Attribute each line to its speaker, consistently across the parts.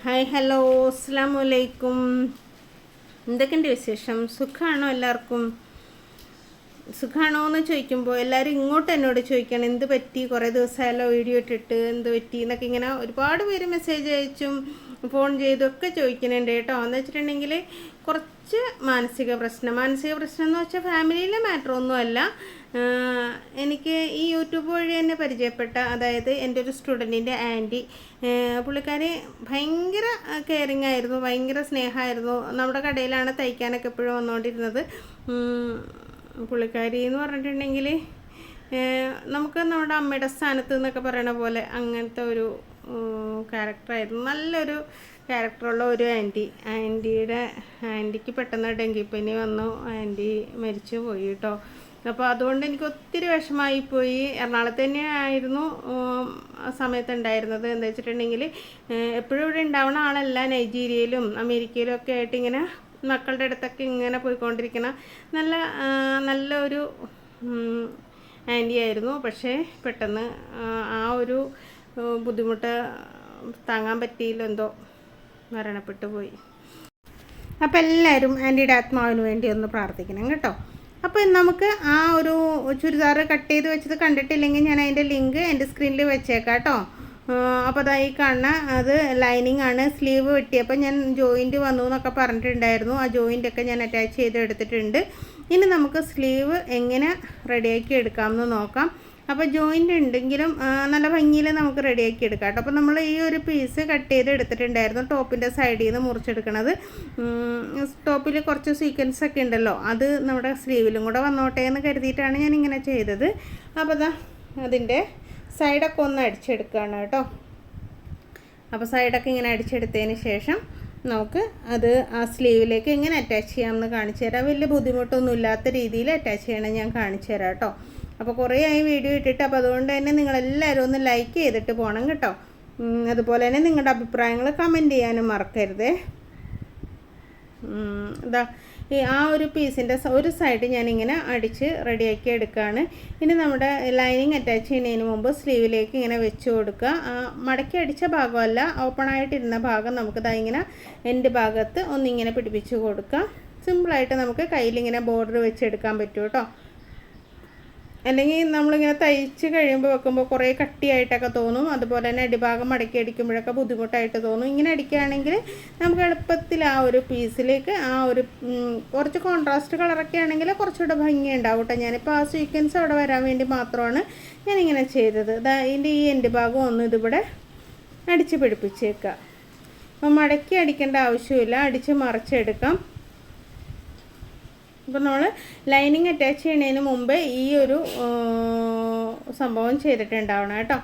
Speaker 1: Hi hello അസ്സലാമു അലൈക്കും. എന്തൊക്കെയുണ്ട് വിശേഷം? സുഖമാണോ? എല്ലാവർക്കും സുഖമാണോ എന്ന് ചോദിക്കുമ്പോൾ എല്ലാവരും ഇങ്ങോട്ട് എന്നോട് ചോദിക്കണം എന്ത് പറ്റി, കുറേ ദിവസമായല്ലോ വീഡിയോ ഇട്ടിട്ട്, എന്ത് പറ്റി എന്നൊക്കെ ഇങ്ങനെ ഒരുപാട് പേര് മെസ്സേജ് അയച്ചും ഫോൺ ചെയ്തൊക്കെ ചോദിക്കുന്നുണ്ട് കേട്ടോ. എന്ന് വെച്ചിട്ടുണ്ടെങ്കിൽ കുറച്ച് മാനസിക പ്രശ്നം എന്ന് വെച്ചാൽ ഫാമിലിയിലെ മാറ്ററൊന്നുമല്ല. എനിക്ക് ഈ യൂട്യൂബ് വഴി തന്നെ പരിചയപ്പെട്ട, അതായത് എൻ്റെ ഒരു സ്റ്റുഡൻറ്റിൻ്റെ ആൻറ്റി, പുള്ളിക്കാരി ഭയങ്കര കെയറിങ് ആയിരുന്നു, ഭയങ്കര സ്നേഹമായിരുന്നു. നമ്മുടെ കടയിലാണ് തയ്ക്കാനൊക്കെ എപ്പോഴും വന്നുകൊണ്ടിരുന്നത്. പുള്ളിക്കാരി എന്ന് പറഞ്ഞിട്ടുണ്ടെങ്കിൽ നമുക്ക് നമ്മുടെ അമ്മയുടെ സ്ഥാനത്ത് എന്നൊക്കെ പറയണ പോലെ അങ്ങനത്തെ ഒരു ക്യാരക്ടറായിരുന്നു. നല്ലൊരു ക്യാരക്ടറുള്ള ഒരു ആൻറ്റിക്ക് പെട്ടെന്ന് ഡെങ്കിപ്പനി വന്നു, ആൻറ്റി മരിച്ചു പോയി കേട്ടോ. അപ്പോൾ അതുകൊണ്ട് എനിക്ക് ഒത്തിരി വിഷമമായി പോയി. എറണാകുളത്ത് തന്നെ ആയിരുന്നു ആ സമയത്ത് ഉണ്ടായിരുന്നത്. എന്താ വെച്ചിട്ടുണ്ടെങ്കിൽ എപ്പോഴും ഇവിടെ ഉണ്ടാവുന്ന ആളല്ല, നൈജീരിയയിലും അമേരിക്കയിലും ഒക്കെ ആയിട്ട് ഇങ്ങനെ മക്കളുടെ അടുത്തൊക്കെ ഇങ്ങനെ പോയിക്കൊണ്ടിരിക്കുന്ന നല്ലൊരു ആൻറ്റി ആയിരുന്നു. പക്ഷേ പെട്ടെന്ന് ആ ഒരു ബുദ്ധിമുട്ട് താങ്ങാൻ പറ്റിയില്ല, എന്തോ മരണപ്പെട്ടു പോയി. അപ്പോൾ എല്ലാവരും ആൻറ്റിയുടെ ആത്മാവിന് വേണ്ടി ഒന്ന് പ്രാർത്ഥിക്കണം കേട്ടോ. അപ്പോൾ നമുക്ക് ആ ഒരു ചുരിദാർ കട്ട് ചെയ്ത് വെച്ചത് കണ്ടിട്ടില്ലെങ്കിൽ ഞാൻ അതിൻ്റെ ലിങ്ക് എൻ്റെ സ്ക്രീനിൽ വെച്ചേക്കാം കേട്ടോ. അപ്പോൾ അതായി കാണുന്ന അത് ലൈനിങ് ആണ്. സ്ലീവ് വെട്ടിയപ്പോൾ ഞാൻ ജോയിൻറ്റ് വന്നു എന്നൊക്കെ പറഞ്ഞിട്ടുണ്ടായിരുന്നു. ആ ജോയിൻ്റൊക്കെ ഞാൻ അറ്റാച്ച് ചെയ്ത് എടുത്തിട്ടുണ്ട്. ഇനി നമുക്ക് സ്ലീവ് എങ്ങനെ റെഡിയാക്കി എടുക്കാമെന്ന് നോക്കാം. അപ്പോൾ ജോയിൻ്റ് ഉണ്ടെങ്കിലും നല്ല ഭംഗിയിൽ നമുക്ക് റെഡിയാക്കി എടുക്കാം കേട്ടോ. അപ്പോൾ നമ്മൾ ഈ ഒരു പീസ് കട്ട് ചെയ്ത് എടുത്തിട്ടുണ്ടായിരുന്നു, ടോപ്പിൻ്റെ സൈഡിൽ നിന്ന് മുറിച്ചെടുക്കണത്. ടോപ്പിൽ കുറച്ച് സീക്വൻസ് ഒക്കെ ഉണ്ടല്ലോ, അത് നമ്മുടെ സ്ലീവിലും കൂടെ വന്നോട്ടെ എന്ന് കരുതിയിട്ടാണ് ഞാൻ ഇങ്ങനെ ചെയ്തത്. അപ്പോൾ അതിൻ്റെ സൈഡൊക്കെ ഒന്ന് അടിച്ചെടുക്കുകയാണ് കേട്ടോ. അപ്പോൾ സൈഡൊക്കെ ഇങ്ങനെ അടിച്ചെടുത്തതിന് ശേഷം നമുക്ക് അത് ആ സ്ലീവിലേക്ക് എങ്ങനെ അറ്റാച്ച് ചെയ്യാമെന്ന് കാണിച്ചു തരാം. വലിയ ബുദ്ധിമുട്ടൊന്നും ഇല്ലാത്ത രീതിയിൽ അറ്റാച്ച് ചെയ്യണം ഞാൻ കാണിച്ചു തരാം കേട്ടോ. അപ്പോൾ കുറേ ആയി വീഡിയോ ഇട്ടിട്ട്, അപ്പോൾ അതുകൊണ്ട് തന്നെ നിങ്ങളെല്ലാവരും ഒന്ന് ലൈക്ക് ചെയ്തിട്ട് പോകണം കേട്ടോ. അതുപോലെ തന്നെ നിങ്ങളുടെ അഭിപ്രായങ്ങൾ കമൻറ്റ് ചെയ്യാനും മറക്കരുതേ. ഈ ആ ഒരു പീസിൻ്റെ ഒരു സൈഡ് ഞാനിങ്ങനെ അടിച്ച് റെഡിയാക്കി എടുക്കുകയാണ്. ഇനി നമ്മുടെ ലൈനിങ് അറ്റാച്ച് ചെയ്യുന്നതിന് മുമ്പ് സ്ലീവിലേക്ക് ഇങ്ങനെ വെച്ച് കൊടുക്കുക. മടക്കി അടിച്ച ഭാഗമല്ല, ഓപ്പൺ ആയിട്ടിരുന്ന ഭാഗം നമുക്ക് ഇങ്ങനെ എൻ്റെ ഭാഗത്ത് ഒന്നിങ്ങനെ പിടിപ്പിച്ച് കൊടുക്കുക. സിമ്പിളായിട്ട് നമുക്ക് കയ്യിലിങ്ങനെ ബോർഡർ വെച്ചെടുക്കാൻ പറ്റും കേട്ടോ. അല്ലെങ്കിൽ നമ്മളിങ്ങനെ തയ്ച്ച് കഴിയുമ്പോൾ വെക്കുമ്പോൾ കുറേ കട്ടിയായിട്ടൊക്കെ തോന്നും. അതുപോലെ തന്നെ അടിഭാഗം മടക്കി അടിക്കുമ്പോഴൊക്കെ ബുദ്ധിമുട്ടായിട്ട് തോന്നും. ഇങ്ങനെ അടിക്കുകയാണെങ്കിൽ നമുക്ക് എളുപ്പത്തിൽ ആ ഒരു പീസിലേക്ക് ആ ഒരു കുറച്ച് കോൺട്രാസ്റ്റ് കളറൊക്കെ ആണെങ്കിൽ കുറച്ചുകൂടെ ഭംഗി ഉണ്ടാവും കേട്ടോ. ഞാനിപ്പോൾ ആ സീക്വൻസ് അവിടെ വരാൻ വേണ്ടി മാത്രമാണ് ഞാനിങ്ങനെ ചെയ്തത്. ഇതിൻ്റെ ഈ എൻ്റെ ഭാഗം ഒന്ന് ഇതിവിടെ അടിച്ച് പിടിപ്പിച്ചേക്കുക. അപ്പോൾ മടക്കി അടിക്കേണ്ട ആവശ്യമില്ല, അടിച്ച് മറിച്ചെടുക്കാം. അപ്പോൾ നമ്മൾ ലൈനിങ് അറ്റാച്ച് ചെയ്യുന്നതിന് മുമ്പ് ഈ ഒരു സംഭവം ചെയ്തിട്ടുണ്ടാവണം കേട്ടോ.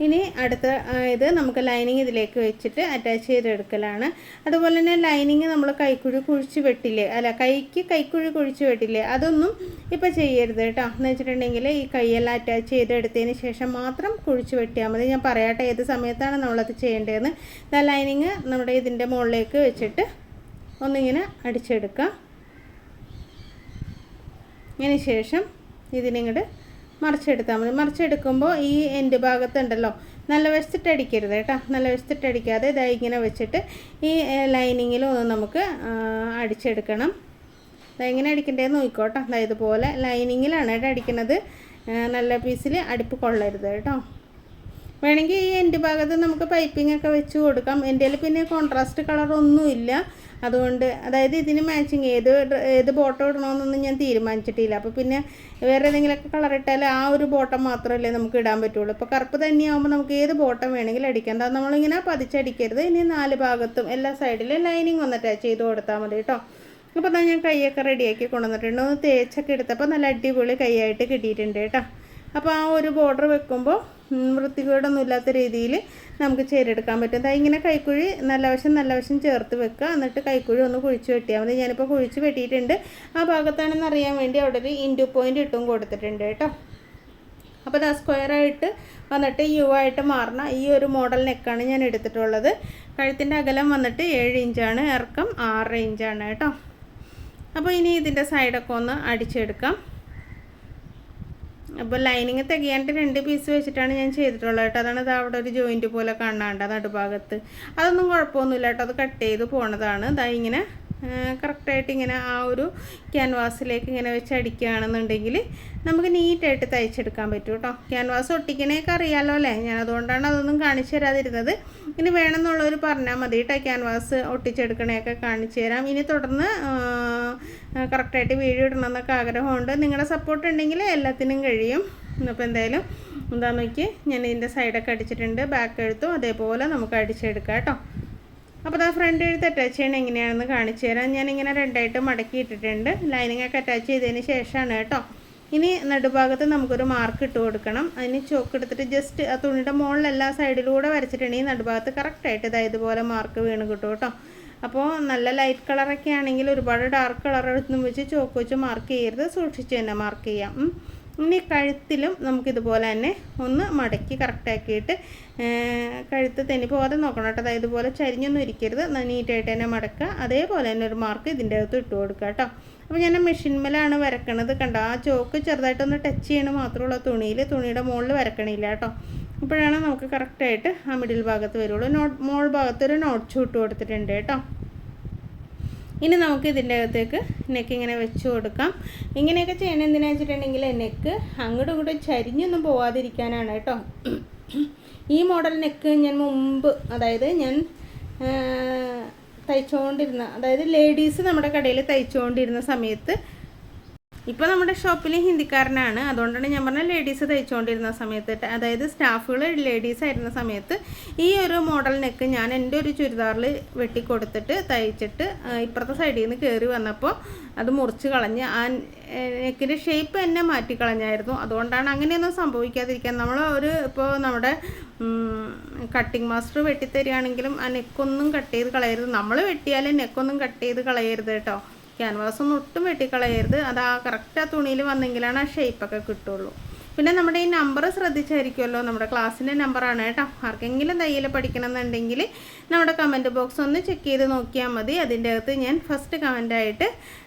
Speaker 1: ഇനി അടുത്ത ഇത് നമുക്ക് ലൈനിങ് ഇതിലേക്ക് വെച്ചിട്ട് അറ്റാച്ച് ചെയ്തെടുക്കലാണ്. അതുപോലെ തന്നെ ലൈനിങ് നമ്മൾ കൈക്കുഴി കുഴിച്ച് വെട്ടില്ലേ, അല്ല കൈക്കുഴി കുഴിച്ച് വെട്ടില്ലേ, അതൊന്നും ഇപ്പോൾ ചെയ്യരുത് കേട്ടോ. എന്ന് വെച്ചിട്ടുണ്ടെങ്കിൽ ഈ കൈയെല്ലാം അറ്റാച്ച് ചെയ്തെടുത്തതിന് ശേഷം മാത്രം കുഴിച്ച് വെട്ടിയാൽ മതി. ഞാൻ പറയാട്ടെ ഏത് സമയത്താണ് നമ്മളത് ചെയ്യേണ്ടതെന്ന്. ലൈനിങ് നമ്മുടെ ഇതിൻ്റെ മുകളിലേക്ക് വെച്ചിട്ട് ഒന്നിങ്ങനെ അടിച്ചെടുക്കുക. അതിന് ശേഷം ഇതിനിങ്ങോട്ട് മറിച്ചെടുത്താൽ മതി. മറിച്ചെടുക്കുമ്പോൾ ഈ എൻ്റെ ഭാഗത്തുണ്ടല്ലോ, നല്ല വശത്തിട്ട് അടിക്കരുത് കേട്ടോ. നല്ല വശത്തിട്ട് അടിക്കാതെ ഇങ്ങനെ വെച്ചിട്ട് ഈ ലൈനിങ്ങിലും ഒന്ന് നമുക്ക് അടിച്ചെടുക്കണം. ഇതെങ്ങനെ അടിക്കേണ്ടതെന്ന് നോക്കിക്കോട്ടോ. ഇതുപോലെ ലൈനിങ്ങിലാണ് കേട്ടോ അടിക്കുന്നത്. നല്ല പീസിൽ അടുപ്പ് കൊള്ളരുത് കേട്ടോ. വേണമെങ്കിൽ ഈ എൻ്റെ ഭാഗത്ത് നമുക്ക് പൈപ്പിംഗ് ഒക്കെ വെച്ച് കൊടുക്കാം. എൻ്റെ പിന്നെ കോൺട്രാസ്റ്റ് കളറൊന്നുമില്ല, അതുകൊണ്ട് അതായത് ഇതിന് മാച്ചിങ് ഏത് ബോട്ടം ഇടണമെന്നൊന്നും ഞാൻ തീരുമാനിച്ചിട്ടില്ല. അപ്പോൾ പിന്നെ വേറെ ഏതെങ്കിലുമൊക്കെ കളർ ഇട്ടാൽ ആ ഒരു ബോട്ടം മാത്രമല്ലേ നമുക്ക് ഇടാൻ പറ്റുള്ളൂ. ഇപ്പോൾ കറുപ്പ് തന്നെയാകുമ്പോൾ നമുക്ക് ഏത് ബോട്ടം വേണമെങ്കിലും അടിക്കാം. നമ്മളിങ്ങനെ പതിച്ചടിക്കരുത്. ഇനി 4 ഭാഗത്തും എല്ലാ സൈഡിലും ലൈനിങ് ഒന്ന് അറ്റാച്ച് ചെയ്ത് കൊടുത്താൽ മതി കേട്ടോ. അപ്പോൾ ഞാൻ കൈയൊക്കെ റെഡിയാക്കി കൊണ്ടുവന്നിട്ടുണ്ട്. ഒന്ന് തേച്ചൊക്കെ എടുത്തപ്പോൾ നല്ല അടിപൊളി കൈയായിട്ട് കിട്ടിയിട്ടുണ്ട് കേട്ടോ. അപ്പോൾ ആ ഒരു ബോർഡർ വെക്കുമ്പോൾ വൃത്തികേടൊന്നും ഇല്ലാത്ത രീതിയിൽ നമുക്ക് ചെയ്തെടുക്കാൻ പറ്റും. ഇങ്ങനെ കൈക്കുഴി നല്ല വശം ചേർത്ത് വെക്കുക. എന്നിട്ട് കൈക്കുഴി ഒന്ന് കുഴിച്ച് വെട്ടിയാൽ മതി. ഞാനിപ്പോൾ കുഴിച്ച് വെട്ടിയിട്ടുണ്ട്. ആ ഭാഗത്താണെന്ന് അറിയാൻ വേണ്ടി അവിടെ ഒരു ഇൻറ്റു പോയിൻ്റ് ഇട്ടും കൊടുത്തിട്ടുണ്ട് കേട്ടോ. അപ്പോൾ സ്ക്വയറായിട്ട് വന്നിട്ട് യു ആയിട്ട് മാറുന്ന ഈ ഒരു മോഡൽ നെക്കാണ് ഞാൻ എടുത്തിട്ടുള്ളത്. കഴുത്തിൻ്റെ അകലം വന്നിട്ട് 7 ഇഞ്ചാണ്, ഇറക്കം 6 ഇഞ്ചാണ് കേട്ടോ. അപ്പോൾ ഇനി ഇതിൻ്റെ സൈഡൊക്കെ ഒന്ന് അടിച്ചെടുക്കാം. അപ്പോൾ ലൈനിങ് തികയാണ്ട് 2 പീസ് വെച്ചിട്ടാണ് ഞാൻ ചെയ്തിട്ടുള്ളത് കേട്ടോ. അതാണ് ഇത് അവിടെ ഒരു ജോയിൻറ്റ് പോലെ കാണാണ്ട് നടുഭാഗത്ത്. അതൊന്നും കുഴപ്പമൊന്നുമില്ല കേട്ടോ, അത് കട്ട് ചെയ്ത് പോണതാണ്. ഇതാ ഇങ്ങനെ കറക്റ്റായിട്ട് ഇങ്ങനെ ആ ഒരു ക്യാൻവാസിലേക്ക് ഇങ്ങനെ വെച്ച് അടിക്കുകയാണെന്നുണ്ടെങ്കിൽ നമുക്ക് നീറ്റായിട്ട് തയ്ച്ചെടുക്കാൻ പറ്റും കേട്ടോ. ക്യാൻവാസ് ഒട്ടിക്കണേക്കെ അറിയാമല്ലോ അല്ലേ, ഞാൻ അതുകൊണ്ടാണ് അതൊന്നും കാണിച്ചു തരാതിരുന്നത്. ഇനി വേണമെന്നുള്ളവർ പറഞ്ഞാൽ മതി കേട്ടോ, ക്യാൻവാസ് ഒട്ടിച്ചെടുക്കണേക്കെ കാണിച്ചു തരാം. ഇനി തുടർന്ന് കറക്റ്റായിട്ട് വീഡിയോ ഇടണമെന്നൊക്കെ ആഗ്രഹമുണ്ട്. നിങ്ങളുടെ സപ്പോർട്ട് ഉണ്ടെങ്കിൽ എല്ലാത്തിനും കഴിയും. അപ്പോൾ എന്തായാലും എന്താ നോക്കി, ഞാൻ ഇതിൻ്റെ സൈഡൊക്കെ അടിച്ചിട്ടുണ്ട്. ബാക്ക് എഴുത്തും അതേപോലെ നമുക്ക് അടിച്ചെടുക്കാം കേട്ടോ. അപ്പോൾ ആ ഫ്രണ്ട് എഴുത്ത് അറ്റാച്ച് ചെയ്യണം എങ്ങനെയാണെന്ന് കാണിച്ചു തരാം. ഞാനിങ്ങനെ 2ആയിട്ട് മടക്കി ഇട്ടിട്ടുണ്ട്. ലൈനിങ്ങൊക്കെ അറ്റാച്ച് ചെയ്തതിന് ശേഷമാണ് കേട്ടോ. ഇനി നടുഭാഗത്ത് നമുക്കൊരു മാർക്ക് ഇട്ട് കൊടുക്കണം. അതിന് ചോക്ക് എടുത്തിട്ട് ജസ്റ്റ് ആ തുണിയുടെ മുകളിലെല്ലാ സൈഡിലൂടെ വരച്ചിട്ടുണ്ടെങ്കിൽ നടുഭാഗത്ത് കറക്റ്റായിട്ട് ഇതുപോലെ മാർക്ക് വീണ് കിട്ടും കേട്ടോ. അപ്പോൾ നല്ല ലൈറ്റ് കളറൊക്കെ ആണെങ്കിൽ ഒരുപാട് ഡാർക്ക് കളറൊന്നും വെച്ച് ചോക്ക് വെച്ച് മാർക്ക് ചെയ്യരുത്, സൂക്ഷിച്ച് തന്നെ മാർക്ക് ചെയ്യാം. ഇനി കഴുത്തിലും നമുക്കിതുപോലെ തന്നെ ഒന്ന് മടക്കി കറക്റ്റാക്കിയിട്ട് കഴുത്ത് തെന്നി പോകാതെ നോക്കണം കേട്ടോ. അതായത് ഇതുപോലെ ചരിഞ്ഞൊന്നും ഇരിക്കരുത്, നീറ്റായിട്ട് തന്നെ മടക്കുക. അതേപോലെ തന്നെ ഒരു മാർക്ക് ഇതിൻ്റെ അകത്ത് ഇട്ട് കൊടുക്കുക കേട്ടോ. അപ്പോൾ ഞാൻ മെഷീൻമേലാണ് വരക്കണത് കണ്ടോ. ആ ചോക്ക് ചെറുതായിട്ടൊന്ന് ടച്ച് ചെയ്യണ മാത്രമുള്ള തുണിയുടെ മുകളിൽ വരക്കണില്ല കേട്ടോ. അപ്പോഴാണ് നമുക്ക് കറക്റ്റായിട്ട് ആ മിഡിൽ ഭാഗത്ത് വരുള്ളൂ. മോൾ ഭാഗത്ത് ഒരു നോട്ട് ചൂട്ട് കൊടുത്തിട്ടുണ്ട് കേട്ടോ. ഇനി നമുക്ക് ഇതിൻ്റെ അകത്തേക്ക് നെക്ക് ഇങ്ങനെ വെച്ച് കൊടുക്കാം. ഇങ്ങനെയൊക്കെ ചെയ്യണം എന്തിനാ വെച്ചിട്ടുണ്ടെങ്കിൽ നെക്ക് അങ്ങോട്ടും ഇങ്ങോട്ടും ചരിഞ്ഞൊന്നും പോവാതിരിക്കാനാണ് കേട്ടോ. ഈ മോഡൽ നെക്ക് ഞാൻ മുമ്പ്, അതായത് ഞാൻ അതായത് ലേഡീസ് നമ്മുടെ കടയിൽ തയ്ച്ചുകൊണ്ടിരുന്ന സമയത്ത്, ഇപ്പോൾ നമ്മുടെ ഷോപ്പിൽ ഹിന്ദിക്കാരനാണ്, അതുകൊണ്ടാണ് ഞാൻ പറഞ്ഞ ലേഡീസ് തയ്ച്ചുകൊണ്ടിരുന്ന സമയത്ത്, അതായത് സ്റ്റാഫുകൾ ലേഡീസ് ആയിരുന്ന സമയത്ത് ഈ ഒരു മോഡൽ നെക്ക് ഞാൻ എൻ്റെ ഒരു ചുരിദാറിൽ വെട്ടിക്കൊടുത്തിട്ട് തയ്ച്ചിട്ട് ഇപ്പുറത്തെ സൈഡിൽ നിന്ന് കയറി വന്നപ്പോൾ അത് മുറിച്ച് കളഞ്ഞ് ആ നെക്കിൻ്റെ ഷേപ്പ് തന്നെ മാറ്റിക്കളഞ്ഞായിരുന്നു. അതുകൊണ്ടാണ് അങ്ങനെയൊന്നും സംഭവിക്കാതിരിക്കാൻ ഇപ്പോൾ നമ്മുടെ കട്ടിങ് മാസ്റ്റർ വെട്ടിത്തരികയാണെങ്കിലും ആ നെക്കൊന്നും കട്ട് ചെയ്ത് കളയരുത്. നമ്മൾ വെട്ടിയാലും നെക്കൊന്നും കട്ട് ചെയ്ത് കളയരുത് കേട്ടോ. ക്യാൻവാസൊന്നും ഒട്ടും വെട്ടിക്കളയരുത്. അത് ആ കറക്റ്റ് ആ തുണിയിൽ വന്നെങ്കിലാണ് ആ ഷേപ്പൊക്കെ കിട്ടുള്ളൂ. പിന്നെ നമ്മുടെ ഈ നമ്പർ ശ്രദ്ധിച്ചായിരിക്കുമല്ലോ, നമ്മുടെ ക്ലാസ്സിൻ്റെ നമ്പറാണ് കേട്ടോ. ആർക്കെങ്കിലും തയ്യൽ പഠിക്കണമെന്നുണ്ടെങ്കിൽ നമ്മുടെ കമൻറ്റ് ബോക്സ് ഒന്ന് ചെക്ക് ചെയ്ത് നോക്കിയാൽ മതി. അതിൻ്റെ അകത്ത് ഞാൻ ഫസ്റ്റ് കമൻറ്റായിട്ട്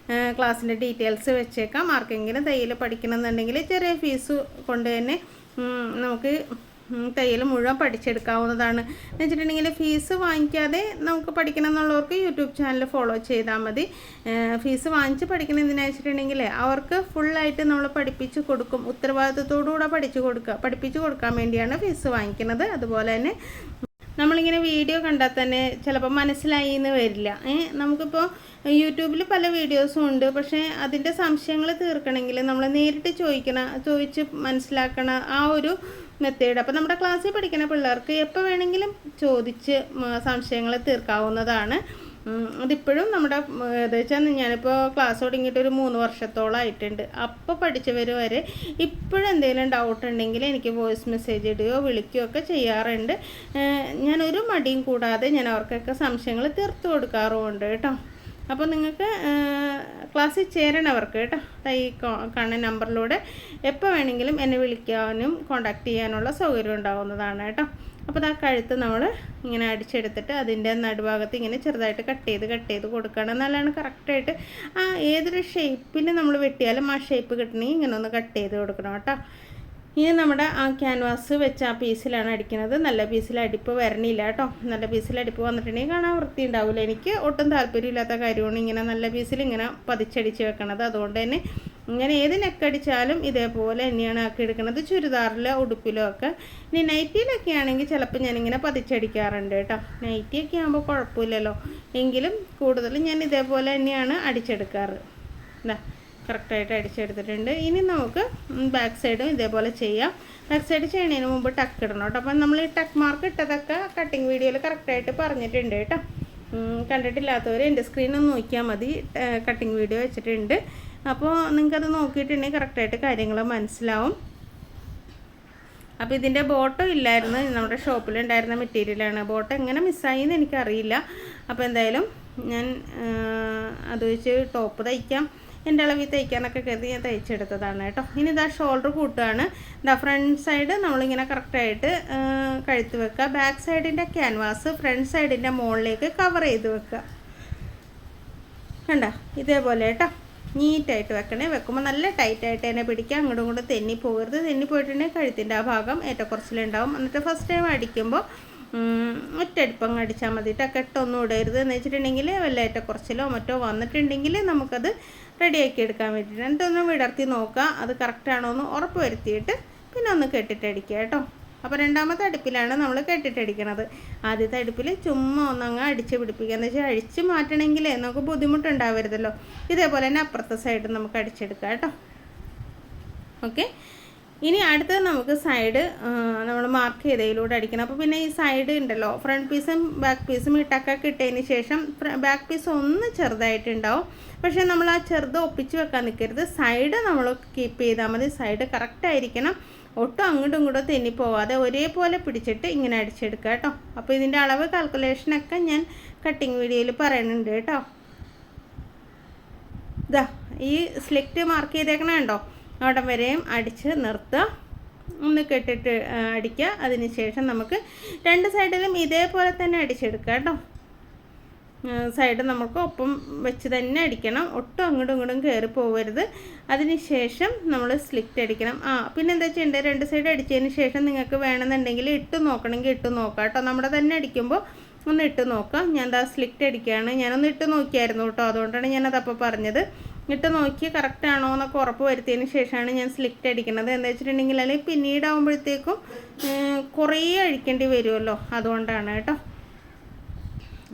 Speaker 1: ക്ലാസ്സിൻ്റെ ഡീറ്റെയിൽസ് വെച്ചേക്കാം. ആർക്കെങ്കിലും തയ്യൽ പഠിക്കണമെന്നുണ്ടെങ്കിൽ ചെറിയ ഫീസ് കൊണ്ട് തന്നെ നമുക്ക് തയ്യൽ മുഴുവൻ പഠിച്ചെടുക്കാവുന്നതാണ്. എന്ന് വെച്ചിട്ടുണ്ടെങ്കിൽ ഫീസ് വാങ്ങിക്കാതെ നമുക്ക് പഠിക്കണം എന്നുള്ളവർക്ക് യൂട്യൂബ് ചാനൽ ഫോളോ ചെയ്താൽ മതി. ഫീസ് വാങ്ങിച്ച് പഠിക്കണം എന്തിനാ വെച്ചിട്ടുണ്ടെങ്കിൽ അവർക്ക് ഫുള്ളായിട്ട് നമ്മൾ പഠിപ്പിച്ച് കൊടുക്കും. ഉത്തരവാദിത്തത്തോടുകൂടെ പഠിപ്പിച്ച് കൊടുക്കാൻ വേണ്ടിയാണ് ഫീസ് വാങ്ങിക്കുന്നത്. അതുപോലെ തന്നെ നമ്മളിങ്ങനെ വീഡിയോ കണ്ടാൽ തന്നെ ചിലപ്പോൾ മനസ്സിലായി എന്ന് വരില്ല. നമുക്കിപ്പോൾ യൂട്യൂബിൽ പല വീഡിയോസും ഉണ്ട്, പക്ഷേ അതിൻ്റെ സംശയങ്ങൾ തീർക്കണമെങ്കിൽ നമ്മൾ നേരിട്ട് ചോദിച്ച് മനസ്സിലാക്കണ ആ ഒരു മെത്തേഡ്. അപ്പോൾ നമ്മുടെ ക്ലാസ്സിൽ പഠിക്കുന്ന പിള്ളേർക്ക് എപ്പോൾ വേണമെങ്കിലും ചോദിച്ച് സംശയങ്ങൾ തീർക്കാവുന്നതാണ്. അതിപ്പോഴും നമ്മുടെ എന്താ വെച്ചാൽ ഞാനിപ്പോൾ ക്ലാസ് തുടങ്ങിയിട്ട് ഒരു 3 വർഷത്തോളമായിട്ടുണ്ട്. അപ്പോൾ പഠിച്ചവർ വരെ ഇപ്പോഴും എന്തെങ്കിലും ഡൗട്ട് ഉണ്ടെങ്കിൽ എനിക്ക് വോയിസ് മെസ്സേജ് ഇടുകയോ വിളിക്കുകയോ ഒക്കെ ചെയ്യാറുണ്ട്. ഞാനൊരു മടിയും കൂടാതെ ഞാൻ അവർക്കൊക്കെ സംശയങ്ങൾ തീർത്തു കൊടുക്കാറുമുണ്ട് കേട്ടോ. അപ്പോൾ നിങ്ങൾക്ക് ക്ലാസ്സിൽ ചേരണവർക്ക് കേട്ടോ ഈ കാണുന്ന നമ്പറിലൂടെ എപ്പോൾ വേണമെങ്കിലും എന്നെ വിളിക്കാനും കോൺടാക്റ്റ് ചെയ്യാനുള്ള സൗകര്യം ഉണ്ടാകുന്നതാണ് കേട്ടോ. അപ്പോൾ ആ കഴുത്ത് നമ്മൾ ഇങ്ങനെ അടിച്ചെടുത്തിട്ട് അതിൻ്റെ നടുഭാഗത്ത് ഇങ്ങനെ ചെറുതായിട്ട് കട്ട് ചെയ്ത് കൊടുക്കണം. നല്ലതാണ് കറക്റ്റായിട്ട് ഏതൊരു ഷേപ്പിൽ നമ്മൾ വെട്ടിയാലും ആ ഷേപ്പ് കിട്ടണമെങ്കിൽ ഇങ്ങനെ ഒന്ന് കട്ട് ചെയ്ത് കൊടുക്കണം കേട്ടോ. ഇനി നമ്മുടെ ആ ക്യാൻവാസ് വെച്ച് ആ പീസിലാണ് അടിക്കുന്നത്. നല്ല പീസിൽ അടിപ്പ് വരണില്ല കേട്ടോ. നല്ല പീസിൽ അടിപ്പ് വന്നിട്ടുണ്ടെങ്കിൽ കാണാൻ വൃത്തി ഉണ്ടാവില്ല. എനിക്ക് ഒട്ടും താല്പര്യമില്ലാത്ത കാര്യമാണ് ഇങ്ങനെ നല്ല പീസിൽ ഇങ്ങനെ പതിച്ചടിച്ച് വെക്കണത്. അതുകൊണ്ട് തന്നെ ഇങ്ങനെ ഏത് നെക്കടിച്ചാലും ഇതേപോലെ തന്നെയാണ് ആക്കി എടുക്കുന്നത്, ചുരിദാറിലോ ഉടുപ്പിലോ ഒക്കെ. ഇനി നൈറ്റിയിലൊക്കെ ആണെങ്കിൽ ചിലപ്പോൾ ഞാനിങ്ങനെ പതിച്ചടിക്കാറുണ്ട് കേട്ടോ. നൈറ്റിയൊക്കെ ആകുമ്പോൾ കുഴപ്പമില്ലല്ലോ, എങ്കിലും കൂടുതലും ഞാൻ ഇതേപോലെ തന്നെയാണ് അടിച്ചെടുക്കാറ്. എന്താ കറക്റ്റായിട്ട് അടിച്ചെടുത്തിട്ടുണ്ട്. ഇനി നമുക്ക് ബാക്ക് സൈഡും ഇതേപോലെ ചെയ്യാം. ബാക്ക് സൈഡ് ചെയ്യണതിന് മുമ്പ് ടക്ക് ഇടണം കേട്ടോ. അപ്പം നമ്മൾ ഈ ടക്ക് മാർക്ക് ഇട്ടതൊക്കെ കട്ടിങ് വീഡിയോയിൽ കറക്റ്റായിട്ട് പറഞ്ഞിട്ടുണ്ട് കേട്ടോ. കണ്ടിട്ടില്ലാത്തവർ എൻ്റെ സ്ക്രീനൊന്ന് നോക്കിയാൽ മതി, കട്ടിങ് വീഡിയോ വെച്ചിട്ടുണ്ട്. അപ്പോൾ നിങ്ങൾക്കത് നോക്കിയിട്ടുണ്ടെങ്കിൽ കറക്റ്റായിട്ട് കാര്യങ്ങൾ മനസ്സിലാവും. അപ്പോൾ ഇതിൻ്റെ ബോട്ടം ഇല്ലായിരുന്നു, നമ്മുടെ ഷോപ്പിലുണ്ടായിരുന്ന മെറ്റീരിയലാണ്. ബോട്ടം എങ്ങനെ മിസ്സായി എന്ന് എനിക്കറിയില്ല. അപ്പോൾ എന്തായാലും ഞാൻ അത് വെച്ച് ടോപ്പ് തയ്ക്കാം, എൻ്റെ അളവിൽ തയ്ക്കാനൊക്കെ കരുതി ഞാൻ തയ്ച്ചെടുത്തതാണ് കേട്ടോ. ഇനി ഇതാ ഷോൾഡർ കൂട്ടുകയാണ്. ഇതാ ഫ്രണ്ട് സൈഡ് നമ്മളിങ്ങനെ കറക്റ്റായിട്ട് കഴുത്ത് വെക്കുക. ബാക്ക് സൈഡിൻ്റെ ക്യാൻവാസ് ഫ്രണ്ട് സൈഡിൻ്റെ മുകളിലേക്ക് കവർ ചെയ്ത് വെക്കുക. കണ്ടോ ഇതേപോലെ കേട്ടോ. നീറ്റായിട്ട് വെക്കണേ. വെക്കുമ്പോൾ നല്ല ടൈറ്റായിട്ട് തന്നെ പിടിക്കുക, അങ്ങോട്ടും ഇങ്ങോട്ടും തെന്നി പോകരുത്. തെന്നി പോയിട്ടുണ്ടെങ്കിൽ കഴുത്തിൻ്റെ ആ ഭാഗം ഏറ്റക്കുറച്ചിലുണ്ടാവും. എന്നിട്ട് ഫസ്റ്റ് ടൈം അടിക്കുമ്പോൾ ഒറ്റയടിപ്പം അടിച്ചാൽ മതി കേട്ടോ. കെട്ടൊന്നും ഇടരുത്. എന്ന് വെച്ചിട്ടുണ്ടെങ്കിൽ വല്ല ഏറ്റക്കുറച്ചിലോ മറ്റോ വന്നിട്ടുണ്ടെങ്കിൽ നമുക്കത് റെഡിയാക്കി എടുക്കാൻ വേണ്ടിയിട്ട്. എന്നിട്ടൊന്ന് വിടർത്തി നോക്കുക, അത് കറക്റ്റാണോ എന്ന് ഉറപ്പ് വരുത്തിയിട്ട് പിന്നെ ഒന്ന് കെട്ടിട്ടടിക്കുക കേട്ടോ. അപ്പോൾ രണ്ടാമത്തെ അടുപ്പിലാണ് നമ്മൾ കെട്ടിട്ടടിക്കണത്. ആദ്യത്തെ അടുപ്പിൽ ചുമ്മാ ഒന്നങ്ങ് അടിച്ച് പിടിപ്പിക്കുക. എന്ന് വെച്ചാൽ അഴിച്ച് മാറ്റണമെങ്കിൽ നമുക്ക് ബുദ്ധിമുട്ടുണ്ടാവരുതല്ലോ. ഇതേപോലെ തന്നെ അപ്പുറത്തെ സൈഡ് നമുക്ക് അടിച്ചെടുക്കാം കേട്ടോ. ഓക്കെ, ഇനി അടുത്തത് നമുക്ക് സൈഡ് നമ്മൾ മാർക്ക് ചെയ്തതിലൂടെ അടിക്കണം. അപ്പോൾ പിന്നെ ഈ സൈഡ് ഉണ്ടല്ലോ, ഫ്രണ്ട് പീസും ബാക്ക് പീസും ഇട്ടൊക്കെ ഇട്ടതിന് ശേഷം ബാക്ക് പീസ് ഒന്ന് ചെറുതായിട്ടുണ്ടാവും. പക്ഷേ നമ്മൾ ആ ചെറുത് ഒപ്പിച്ച് വെക്കാൻ നിൽക്കരുത്. സൈഡ് നമ്മൾ കീപ്പ് ചെയ്താൽ മതി. സൈഡ് കറക്റ്റായിരിക്കണം, ഒട്ടും അങ്ങോട്ടും ഇങ്ങോട്ടും തെന്നിപ്പോവാതെ ഒരേപോലെ പിടിച്ചിട്ട് ഇങ്ങനെ അടിച്ചെടുക്കുക കേട്ടോ. അപ്പോൾ ഇതിൻ്റെ അളവ് കാൽക്കുലേഷനൊക്കെ ഞാൻ കട്ടിങ് വീഡിയോയിൽ പറയുന്നുണ്ട് കേട്ടോ. ഇതാ ഈ സ്ലിറ്റ് മാർക്ക് ചെയ്തേക്കണ കണ്ടോ, അവിടെ വരെയും അടിച്ച് നിർത്തുക, ഒന്ന് കെട്ടിട്ട് അടിക്കുക. അതിന് ശേഷം നമുക്ക് രണ്ട് സൈഡിലും ഇതേപോലെ തന്നെ അടിച്ചെടുക്കുക കേട്ടോ. സൈഡ് നമുക്ക് ഒപ്പം വെച്ച് തന്നെ അടിക്കണം, ഒട്ടും അങ്ങോട്ടും ഇങ്ങോട്ടും കയറി പോകരുത്. അതിന് ശേഷം നമ്മൾ സ്ലിറ്റ് അടിക്കണം. പിന്നെ എന്താ ചെയ്യേണ്ടത്, രണ്ട് സൈഡ് അടിച്ചതിന് ശേഷം നിങ്ങൾക്ക് വേണമെന്നുണ്ടെങ്കിൽ ഇട്ട് നോക്കണമെങ്കിൽ ഇട്ട് നോക്കാം കേട്ടോ. നമ്മുടെ തന്നെ അടിക്കുമ്പോൾ ഒന്ന് ഇട്ട് നോക്കാം. ഞാൻ എന്താ സ്ലിറ്റ് അടിക്കുകയാണ്, ഞാനൊന്ന് ഇട്ട് നോക്കിയായിരുന്നു കേട്ടോ, അതുകൊണ്ടാണ് ഞാനതപ്പോൾ പറഞ്ഞത്. ഇട്ട് നോക്കി കറക്റ്റാണോ എന്നൊക്കെ ഉറപ്പ് വരുത്തിയതിന് ശേഷമാണ് ഞാൻ സ്ലിറ്റ് അടിക്കുന്നത്. എന്താ വെച്ചിട്ടുണ്ടെങ്കിൽ അല്ലെങ്കിൽ പിന്നീടാകുമ്പോഴത്തേക്കും കുറേ അഴിക്കേണ്ടി വരുമല്ലോ, അതുകൊണ്ടാണ് കേട്ടോ.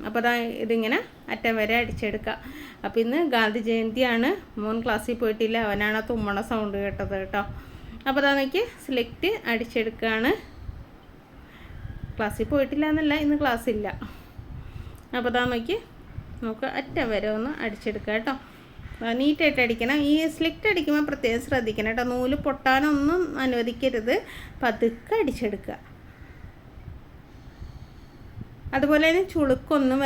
Speaker 1: അപ്പോൾ അതാ ഇതിങ്ങനെ അറ്റം വരെ അടിച്ചെടുക്കുക. അപ്പോൾ ഇന്ന് ഗാന്ധി ജയന്തിയാണ്, മോൻ ക്ലാസ്സിൽ പോയിട്ടില്ല, അവനാണ് തുമ്മണ സൗണ്ട് കേട്ടത് കേട്ടോ. അപ്പോൾ അതാ നോക്കി സ്ലിറ്റ് അടിച്ചെടുക്കുകയാണ്. ക്ലാസ്സിൽ പോയിട്ടില്ല എന്നല്ല, ഇന്ന് ക്ലാസ് ഇല്ല. അപ്പോൾ അതാ നോക്കി നമുക്ക് അറ്റം വരെ ഒന്ന് അടിച്ചെടുക്കുക കേട്ടോ. നീറ്റായിട്ട് അടിക്കണം. ഈ സ്ലിറ്റ് അടിക്കുമ്പോൾ പ്രത്യേകം ശ്രദ്ധിക്കണം കേട്ടോ, നൂല് പൊട്ടാനൊന്നും അനുവദിക്കരുത്, പതുക്കെ അടിച്ചെടുക്കുക. അതുപോലെ തന്നെ ചുളുക്കൊന്നും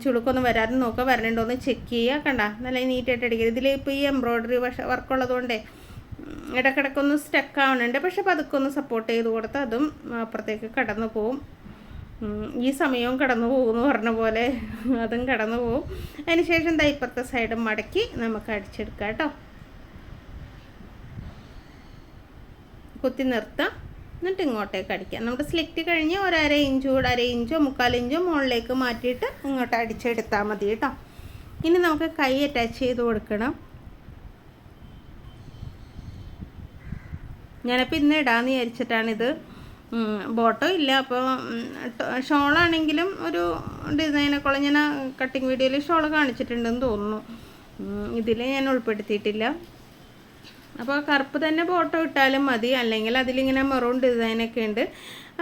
Speaker 1: ചുളുക്കൊന്നും വരാതെ നോക്കുക, വരണുണ്ടോയെന്ന് ചെക്ക് ചെയ്യുക. കണ്ട നല്ല നീറ്റായിട്ട് അടിക്കുക. ഇതിൽ ഇപ്പോൾ ഈ എംബ്രോയ്ഡറി വർക്കുള്ളതുകൊണ്ടേ ഇടക്കിടക്കൊന്ന് സ്റ്റക്ക് ആവുന്നുണ്ട്, പക്ഷെ പതുക്കെ ഒന്ന് സപ്പോർട്ട് ചെയ്ത് കൊടുത്താൽ അതും അപ്പുറത്തേക്ക് കടന്നു പോവും. ഈ സമയവും കടന്നു പോകുമെന്ന് പറഞ്ഞ പോലെ അതും കടന്നു പോവും. അതിന് ശേഷം ഇപ്പുറത്തെ സൈഡ് മടക്കി നമുക്ക് അടിച്ചെടുക്കാം കേട്ടോ. കുത്തി നിർത്താം, എന്നിട്ട് ഇങ്ങോട്ടേക്ക് അടിക്കാം. നമ്മുടെ സ്ലിറ്റ് കഴിഞ്ഞ് ഒരു അര ഇഞ്ചോ 1/2 ഇഞ്ചോ മുകളിലേക്ക് മാറ്റിയിട്ട് ഇങ്ങോട്ട് അടിച്ചെടുത്താൽ മതി കേട്ടോ. ഇനി നമുക്ക് കൈ അറ്റാച്ച് ചെയ്ത് കൊടുക്കണം. ഞാനിപ്പോൾ ഇന്ന് ഇടാമെന്ന് വിചാരിച്ചിട്ടാണിത്. ബോട്ടോ ഇല്ല, അപ്പോൾ ഷോളാണെങ്കിലും ഒരു ഡിസൈനൊക്കെ ഉള്ള ഞാൻ കട്ടിങ് വീഡിയോയിൽ ഷോൾ കാണിച്ചിട്ടുണ്ടെന്ന് തോന്നുന്നു, ഇതിൽ ഞാൻ ഉൾപ്പെടുത്തിയിട്ടില്ല. അപ്പോൾ കറുപ്പ് തന്നെ ബോട്ടോ ഇട്ടാലും മതി, അല്ലെങ്കിൽ അതിലിങ്ങനെ മെറൂൺ ഡിസൈനൊക്കെ ഉണ്ട്,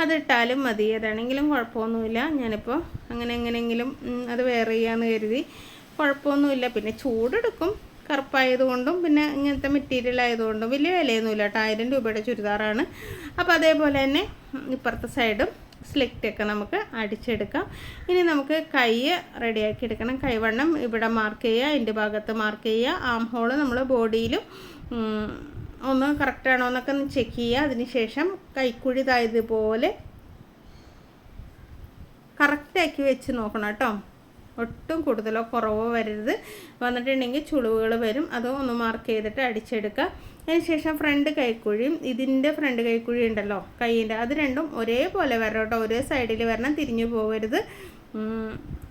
Speaker 1: അതിട്ടാലും മതി. ഏതാണെങ്കിലും കുഴപ്പമൊന്നുമില്ല. ഞാനിപ്പോൾ അങ്ങനെ എങ്ങനെയെങ്കിലും അത് വെയർ ചെയ്യാമെന്ന് കരുതി. കുഴപ്പമൊന്നുമില്ല. പിന്നെ ചൂടെടുക്കും കറുപ്പായതുകൊണ്ടും പിന്നെ ഇങ്ങനത്തെ മെറ്റീരിയൽ ആയതുകൊണ്ടും വലിയ വിലയൊന്നുമില്ല കേട്ടോ. 1000 രൂപയുടെ ചുരിദാറാണ്. അപ്പോൾ അതേപോലെ തന്നെ ഇപ്പുറത്തെ സൈഡും സ്ലിറ്റൊക്കെ നമുക്ക് അടിച്ചെടുക്കാം. ഇനി നമുക്ക് കൈ റെഡിയാക്കി എടുക്കണം. കൈവണ്ണം ഇവിടെ മാർക്ക് ചെയ്യുക, അതിൻ്റെ ഭാഗത്ത് മാർക്ക് ചെയ്യുക. ആം ഹോള് നമ്മൾ ബോഡിയിലും ഒന്ന് കറക്റ്റാണോ എന്നൊക്കെ ഒന്ന് ചെക്ക് ചെയ്യുക. അതിന് ശേഷം കൈക്കുഴി ഇതുപോലെ കറക്റ്റാക്കി വെച്ച് നോക്കണം കേട്ടോ. ഒട്ടും കൂടുതലോ കുറവോ വരരുത്. വന്നിട്ടുണ്ടെങ്കിൽ ചുളിവുകൾ വരും, അതോ ഒന്ന് മാർക്ക് ചെയ്തിട്ട് അടിച്ചെടുക്കുക. അതിനുശേഷം ഫ്രണ്ട് കൈക്കുഴിയും ഇതിൻ്റെ ഫ്രണ്ട് കൈക്കുഴി ഉണ്ടല്ലോ കൈയിൻ്റെ, അത് രണ്ടും ഒരേപോലെ വരണം കേട്ടോ. ഒരേ സൈഡിൽ വരണം, തിരിഞ്ഞു പോകരുത്.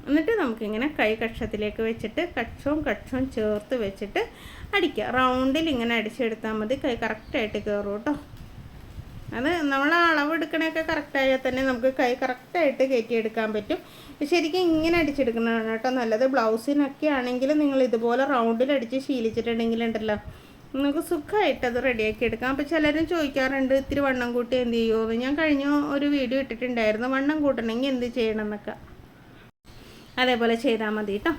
Speaker 1: എന്നിട്ട് നമുക്കിങ്ങനെ കൈ കക്ഷത്തിലേക്ക് വെച്ചിട്ട് കക്ഷവും ചേർത്ത് വെച്ചിട്ട് അടിക്കുക. റൗണ്ടിൽ ഇങ്ങനെ അടിച്ചെടുത്താൽ മതി, കൈ കറക്റ്റായിട്ട് കയറും കേട്ടോ. അത് നമ്മൾ അളവ് എടുക്കണയൊക്കെ കറക്റ്റായാൽ തന്നെ നമുക്ക് കൈ കറക്റ്റായിട്ട് കയറ്റിയെടുക്കാൻ പറ്റും. ശരിക്കും ഇങ്ങനെ അടിച്ചെടുക്കുന്നതാണ് കേട്ടോ നല്ലത്. ബ്ലൗസിനൊക്കെ ആണെങ്കിൽ നിങ്ങൾ ഇതുപോലെ റൗണ്ടിൽ അടിച്ച് ശീലിച്ചിട്ടുണ്ടെങ്കിലുണ്ടല്ലോ നമുക്ക് സുഖമായിട്ട് അത് റെഡിയാക്കി എടുക്കാം. അപ്പോൾ ചിലരും ചോദിക്കാറുണ്ട് ഇത്തിരി വണ്ണം കൂട്ടി എന്ത് ചെയ്യുമോ. ഞാൻ കഴിഞ്ഞ ഒരു വീഡിയോ ഇട്ടിട്ടുണ്ടായിരുന്നു, വണ്ണം കൂട്ടണമെങ്കിൽ എന്ത് ചെയ്യണം എന്നൊക്കെ. അതേപോലെ ചെയ്താൽ മതി കേട്ടോ.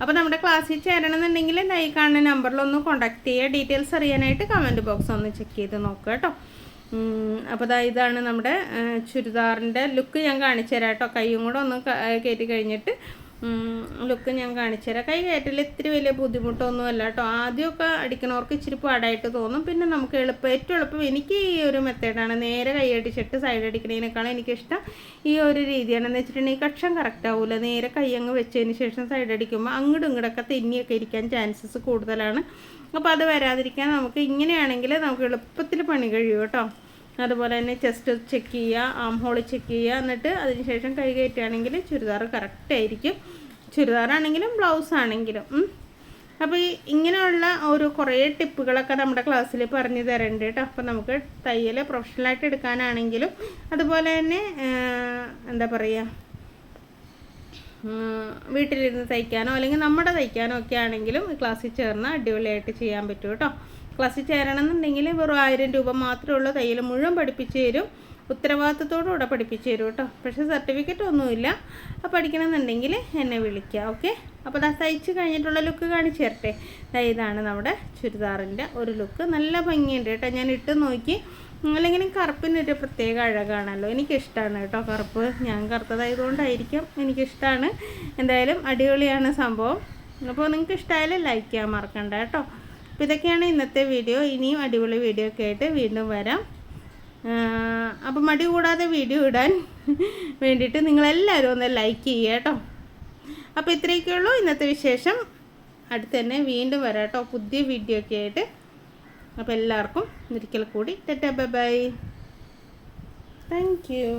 Speaker 1: അപ്പോൾ നമ്മുടെ ക്ലാസ്സിൽ ചേരണമെന്നുണ്ടെങ്കിൽ ഈ കാണുന്ന നമ്പറിലൊന്ന് കോൺടാക്ട് ചെയ്യുക. ഡീറ്റെയിൽസ് അറിയാനായിട്ട് കമൻറ്റ് ബോക്സ് ഒന്ന് ചെക്ക് ചെയ്ത് നോക്കുക കേട്ടോ. അപ്പോൾ ഇതാണ് നമ്മുടെ ചുരിദാറിൻ്റെ ലുക്ക്. ഞാൻ കാണിച്ചു തരാം കേട്ടോ. കൈയും കൂടെ ഒന്ന് കയറ്റി കഴിഞ്ഞിട്ട് ലുക്ക് ഞാൻ കാണിച്ചു തരാം. കൈ കയറ്റൽ ഇത്തിരി വലിയ ബുദ്ധിമുട്ടൊന്നുമല്ല കേട്ടോ. ആദ്യമൊക്കെ അടിക്കണവർക്ക് ഇച്ചിരി പാടായിട്ട് തോന്നും. പിന്നെ നമുക്ക് ഏറ്റവും എളുപ്പം എനിക്ക് ഈ ഒരു മെത്തേഡാണ്. നേരെ കൈ അടിച്ചിട്ട് സൈഡ് അടിക്കുന്നതിനേക്കാളും എനിക്കിഷ്ടം ഈ ഒരു രീതിയാണ്. എന്ന് വെച്ചിട്ടുണ്ടെങ്കിൽ കക്ഷം കറക്റ്റ് ആവില്ല. നേരെ കൈ അങ്ങ് വെച്ചതിന് ശേഷം സൈഡ് അടിക്കുമ്പോൾ അങ്ങോട്ടും ഇങ്ങോട്ടൊക്കെ തെന്നിയൊക്കെ ഇരിക്കാൻ ചാൻസസ് കൂടുതലാണ്. അപ്പോൾ അത് വരാതിരിക്കാൻ നമുക്ക് ഇങ്ങനെയാണെങ്കിൽ നമുക്ക് എളുപ്പത്തിൽ പണി കഴിയും കേട്ടോ. അതുപോലെ തന്നെ ചെസ്റ്റ് ചെക്ക് ചെയ്യുക, ആം ഹോൾ ചെക്ക് ചെയ്യുക, എന്നിട്ട് അതിന് ശേഷം കൈ കയറ്റുകയാണെങ്കിൽ ചുരിദാർ കറക്റ്റ് ആയിരിക്കും. ചുരിദാറാണെങ്കിലും ബ്ലൗസ് ആണെങ്കിലും. അപ്പോൾ ഇങ്ങനെയുള്ള ഒരു കുറേ ടിപ്പുകളൊക്കെ നമ്മുടെ ക്ലാസ്സിൽ പറഞ്ഞു തരുന്നുണ്ട് കേട്ടോ. അപ്പോൾ നമുക്ക് തയ്യൽ പ്രൊഫഷണലായിട്ട് എടുക്കാനാണെങ്കിലും അതുപോലെ തന്നെ എന്താ പറയുക, വീട്ടിലിരുന്ന് തയ്ക്കാനോ അല്ലെങ്കിൽ നമ്മുടെ തയ്ക്കാനോ ഒക്കെ ആണെങ്കിലും ക്ലാസ്സിൽ ചേർന്ന് അടിപൊളിയായിട്ട് ചെയ്യാൻ പറ്റും കേട്ടോ. ക്ലാസ്സിൽ ചേരണമെന്നുണ്ടെങ്കിൽ വെറും 1000 രൂപ മാത്രമേ ഉള്ളൂ. തയ്യൽ മുഴുവൻ പഠിപ്പിച്ചു തരും, ഉത്തരവാദിത്തത്തോടുകൂടെ പഠിപ്പിച്ചു തരും കേട്ടോ. പക്ഷേ സർട്ടിഫിക്കറ്റ് ഒന്നുമില്ല. അപ്പോൾ പഠിക്കണമെന്നുണ്ടെങ്കിൽ എന്നെ വിളിക്കുക. ഓക്കെ. അപ്പോൾ അത് തയ്ച്ച് കഴിഞ്ഞിട്ടുള്ള ലുക്ക് കാണിച്ചു തരട്ടെ. ഇതാണ് നമ്മുടെ ചുരിദാറിൻ്റെ ഒരു ലുക്ക്. നല്ല ഭംഗിയുണ്ട് കേട്ടോ. ഞാൻ ഇട്ട് നോക്കി. അല്ലെങ്കിൽ കറുപ്പിനൊരു പ്രത്യേക അഴകാണല്ലോ. എനിക്കിഷ്ടമാണ് കേട്ടോ കറുപ്പ്. ഞാൻ കറുത്തതായതുകൊണ്ടായിരിക്കും എനിക്കിഷ്ടമാണ്. എന്തായാലും അടിപൊളിയാണ് സംഭവം. അപ്പോൾ നിങ്ങൾക്ക് ഇഷ്ടമായാലും ലൈക്ക് ചെയ്യാൻ മറക്കണ്ട കേട്ടോ. അപ്പോൾ ഇതൊക്കെയാണ് ഇന്നത്തെ വീഡിയോ. ഇനിയും അടിപൊളി വീഡിയോ ഒക്കെ ആയിട്ട് വീണ്ടും വരാം. അപ്പോൾ മടി കൂടാതെ വീഡിയോ ഇടാൻ വേണ്ടിയിട്ട് നിങ്ങളെല്ലാവരും ഒന്ന് ലൈക്ക് ചെയ്യുക കേട്ടോ. അപ്പോൾ ഇത്രയൊക്കെയുള്ളൂ ഇന്നത്തെ വിശേഷം. അടുത്ത് തന്നെ വീണ്ടും വരാം കേട്ടോ പുതിയ വീഡിയോ ഒക്കെ ആയിട്ട്. അപ്പോൾ എല്ലാവർക്കും ഒരിക്കൽ കൂടി tata bye bye. Thank you.